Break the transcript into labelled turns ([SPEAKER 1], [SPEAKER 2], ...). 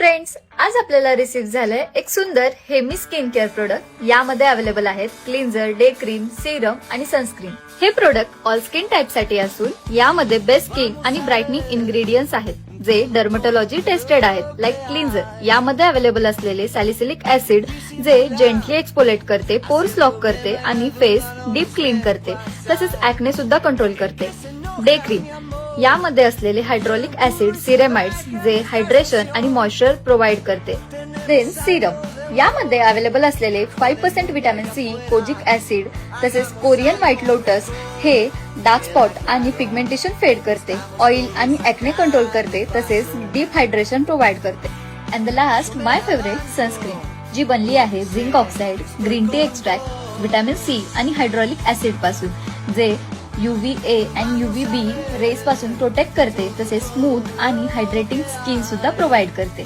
[SPEAKER 1] Friends, आज आपल्याला receive झालंय एक सुंदर हेमी स्किन केअर प्रोडक्ट. यामध्ये अवेलेबल आहेत क्लिन्झर, डे क्रीम, सिरम आणि सनस्क्रीन. हे प्रोडक्ट ऑल स्किन टाइप साठी असून यामध्ये बेस्ट स्किन आणि ब्राईटनिंग इन्ग्रेडियंट्स आहेत जे डर्मटोलॉजी टेस्टेड आहेत. लाईक क्लिन्झर, यामध्ये अवेलेबल असलेले सॅलिसिलिक ऍसिड जे जेंटली एक्सपोलेट करते, पोर्स लॉक करते आणि फेस डीप क्लीन करते, तसेच ऍक्ने सुद्धा कंट्रोल करते. डे क्रीम, यामध्ये असलेले हायड्रोलिक ऍसिड सिरेमाइड्स जे हायड्रेशन आणि मॉइश्चर प्रोव्हाइड करते. देन सिरम, यामध्ये अवेलेबल असलेले 5% विटॅमिन सी, कोजिक ऍसिड तसेच कोरियन व्हाईट लोटस हे डार्क स्पॉट आणि पिगमेंटेशन फेड करते, ऑइल आणि ऍक्ने कंट्रोल करते, तसेच डीप हायड्रेशन प्रोव्हाइड करते. And the last my favourite sunscreen, जी बनली आहे zinc oxide, green tea extract, vitamin C आणि हायड्रोलिक ऍसिड पासून, जे UVA आणि UVB रेज पासून प्रोटेक्ट करते, तसेच स्मूथ आणि हायड्रेटिंग स्किन सुद्धा प्रोव्हाइड करते.